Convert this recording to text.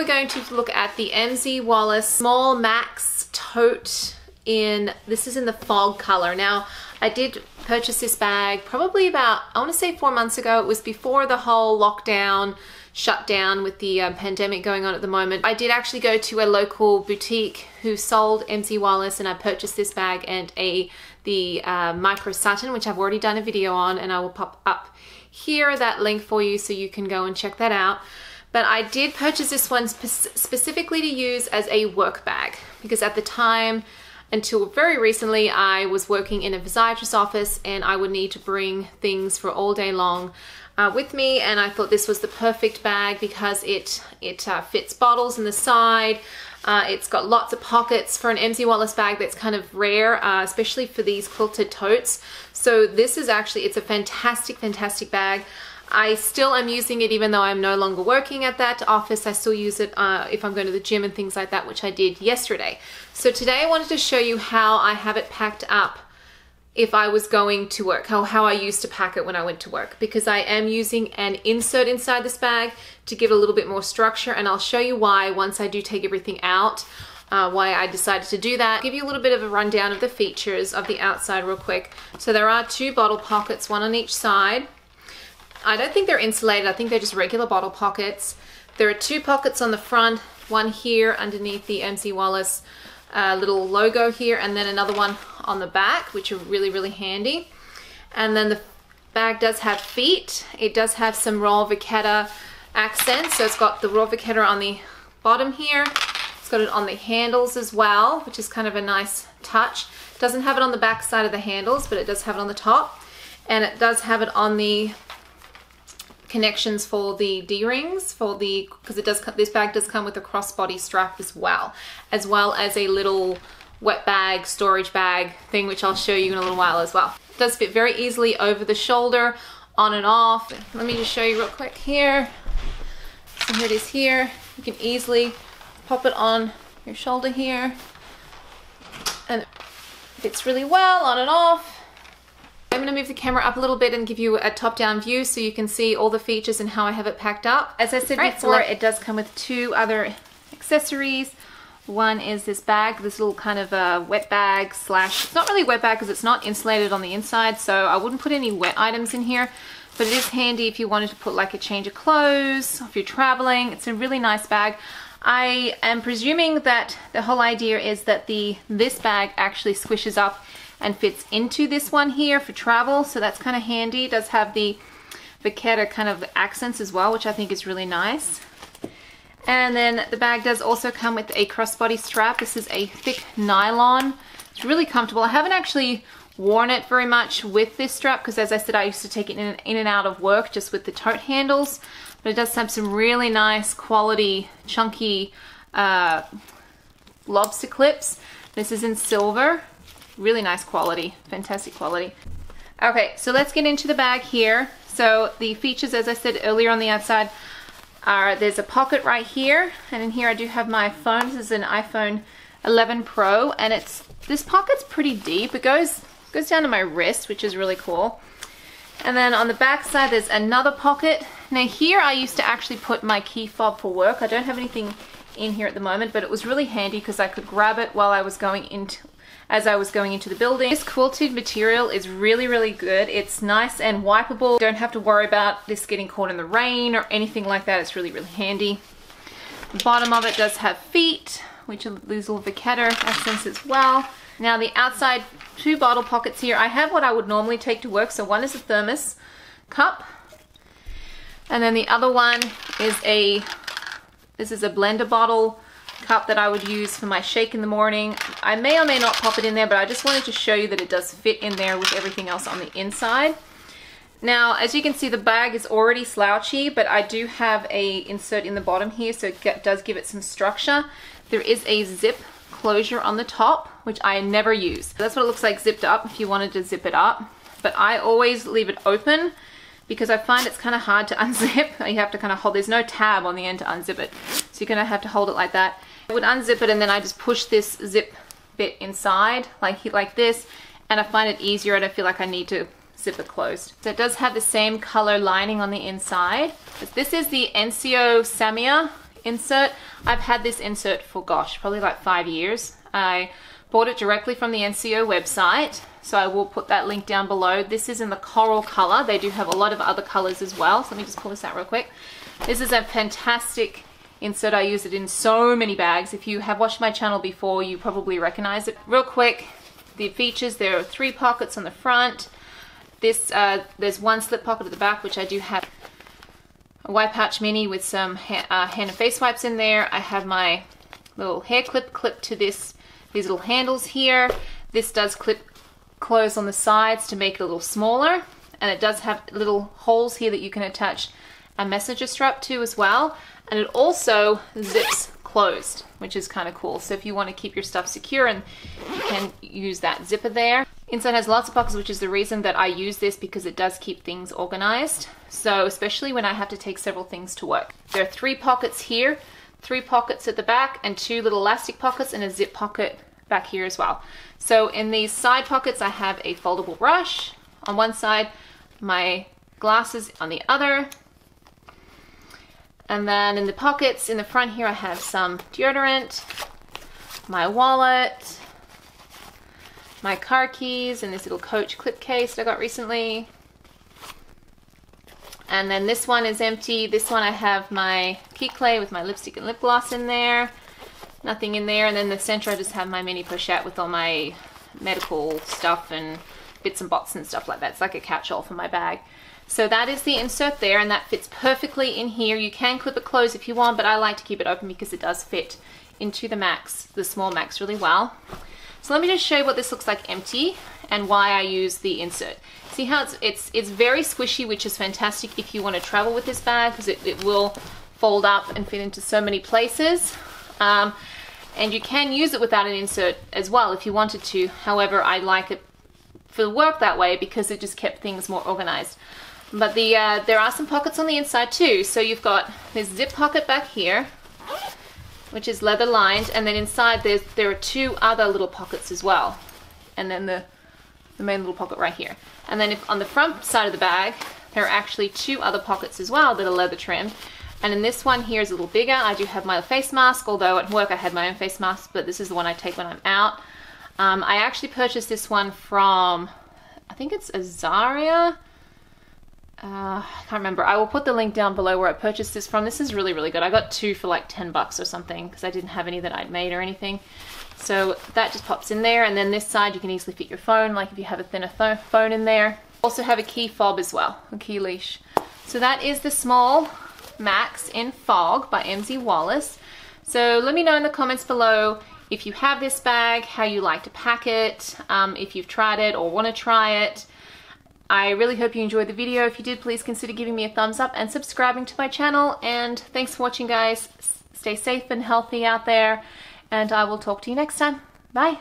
we're going to look at the MZ Wallace Small Max Tote this is in the fog color. Now, I did purchase this bag probably about, I want to say 4 months ago. It was before the whole lockdown shut down with the pandemic going on at the moment. I did actually go to a local boutique who sold MZ Wallace, and I purchased this bag and the micro satin, which I've already done a video on, and I will pop up here that link for you so you can go and check that out. But I did purchase this one specifically to use as a work bag, because at the time, until very recently, I was working in a physiatrist's office and I would need to bring things for all day long with me, and I thought this was the perfect bag because it fits bottles in the side. It's got lots of pockets for an MZ Wallace bag that's kind of rare, especially for these quilted totes. So this is actually, it's a fantastic, fantastic bag. I still am using it even though I'm no longer working at that office. I still use it if I'm going to the gym and things like that, which I did yesterday. So today I wanted to show you how I have it packed up if I was going to work, how I used to pack it when I went to work, because I am using an insert inside this bag to give it a little bit more structure, and I'll show you why once I do take everything out, why I decided to do that. I'll give you a little bit of a rundown of the features of the outside real quick. So there are 2 bottle pockets, one on each side. I don't think they're insulated, I think they're just regular bottle pockets. There are 2 pockets on the front, one here underneath the MZ Wallace little logo here, and then another one on the back, which are really, really handy. And then the bag does have feet. It does have some raw vachetta accents, so it's got the raw vachetta on the bottom here. It's got it on the handles as well, which is kind of a nice touch. It doesn't have it on the back side of the handles, but it does have it on the top. And it does have it on the connections for the D-rings, because this bag does come with a crossbody strap as well as a little wet bag, storage bag thing, which I'll show you in a little while as well. It does fit very easily over the shoulder, on and off. Let me just show you real quick here. So here it is here. You can easily pop it on your shoulder here, and it fits really well on and off. I'm going to move the camera up a little bit and give you a top-down view so you can see all the features and how I have it packed up. As I said before, it does come with 2 other accessories. One is this bag, this little kind of a wet bag slash, it's not really a wet bag because it's not insulated on the inside, so I wouldn't put any wet items in here, but it is handy if you wanted to put like a change of clothes, if you're traveling. It's a really nice bag. I am presuming that the whole idea is that this bag actually squishes up and fits into this one here for travel, so that's kind of handy. It does have the vachetta kind of accents as well, which I think is really nice. And then the bag does also come with a crossbody strap. This is a thick nylon. It's really comfortable. I haven't actually worn it very much with this strap because, as I said, I used to take it in and out of work just with the tote handles, but it does have some really nice quality chunky lobster clips. This is in silver. Really nice quality, fantastic quality. Okay, so let's get into the bag here. So the features, as I said earlier on the outside, are there's a pocket right here, and in here I do have my phone. This is an iPhone 11 Pro, and this pocket's pretty deep. It goes down to my wrist, which is really cool. And then on the back side there's another pocket. Now here I used to actually put my key fob for work. I don't have anything in here at the moment, but it was really handy because I could grab it while I was going into the building. This quilted material is really, really good. It's nice and wipeable. Don't have to worry about this getting caught in the rain or anything like that. It's really, really handy. The bottom of it does have feet, which are these little vachetta accents as well. Now the outside 2 bottle pockets here, I have what I would normally take to work. So one is a thermos cup, and then the other one is this is a blender bottle cup that I would use for my shake in the morning. I may or may not pop it in there, but I just wanted to show you that it does fit in there with everything else on the inside. Now, as you can see, the bag is already slouchy, but I do have a insert in the bottom here, so it does give it some structure. There is a zip closure on the top, which I never use. That's what it looks like zipped up if you wanted to zip it up, but I always leave it open because I find it's kind of hard to unzip. You have to kind of hold, there's no tab on the end to unzip it, so you're gonna have to hold it like that. I would unzip it and then I just push this zip bit inside like this, and I find it easier. I don't feel like I need to zip it closed. So it does have the same color lining on the inside. This is the Insjo Saimaa insert. I've had this insert for, gosh, probably like 5 years. I bought it directly from the NCO website, so I will put that link down below. This is in the coral color. They do have a lot of other colors as well, so let me just pull this out real quick. This is a fantastic insert. I use it in so many bags. If you have watched my channel before, you probably recognize it. Real quick, the features, there are 3 pockets on the front. This there's 1 slip pocket at the back, which I do have a wipe pouch mini with some hand and face wipes in there. I have my little hair clip clipped to these little handles here. This does clip close on the sides to make it a little smaller, and it does have little holes here that you can attach a messenger strap to as well, and it also zips closed, which is kind of cool. So if you want to keep your stuff secure, and you can use that zipper there. Inside has lots of pockets, which is the reason that I use this, because it does keep things organized. So especially when I have to take several things to work. There are 3 pockets here, 3 pockets at the back, and 2 little elastic pockets and a zip pocket back here as well. So in these side pockets, I have a foldable brush on one side, my glasses on the other. And then in the pockets in the front here, I have some deodorant, my wallet, my car keys, and this little Coach clip case that I got recently. And then this one is empty. This one I have my key clay with my lipstick and lip gloss in there. Nothing in there. And then the center I just have my mini pochette with all my medical stuff and bits and bots and stuff like that. It's like a catch-all for my bag. So that is the insert there, and that fits perfectly in here. You can clip it closed if you want, but I like to keep it open because it does fit into the small Max really well. So let me just show you what this looks like empty and why I use the insert. See how it's very squishy, which is fantastic if you want to travel with this bag, because it will fold up and fit into so many places. And you can use it without an insert as well if you wanted to. However, I like it for work that way because it just kept things more organized. But there are some pockets on the inside too. So you've got this zip pocket back here, which is leather lined, and then inside there are 2 other little pockets as well, and then the main little pocket right here. And then on the front side of the bag, there are actually 2 other pockets as well that are leather trimmed. And in this one here is a little bigger. I do have my face mask, although at work I had my own face mask, but this is the one I take when I'm out. I actually purchased this one from, I think it's Azaria. I can't remember. I will put the link down below where I purchased this from. This is really, really good. I got 2 for like 10 bucks or something because I didn't have any that I'd made or anything. So that just pops in there, and then this side you can easily fit your phone, like if you have a thinner phone in there. Also have a key fob as well, a key leash. So that is the small Max in Fog by MZ Wallace. So let me know in the comments below if you have this bag, how you like to pack it, if you've tried it or want to try it. I really hope you enjoyed the video. If you did, please consider giving me a thumbs up and subscribing to my channel. And thanks for watching, guys. Stay safe and healthy out there, and I will talk to you next time. Bye.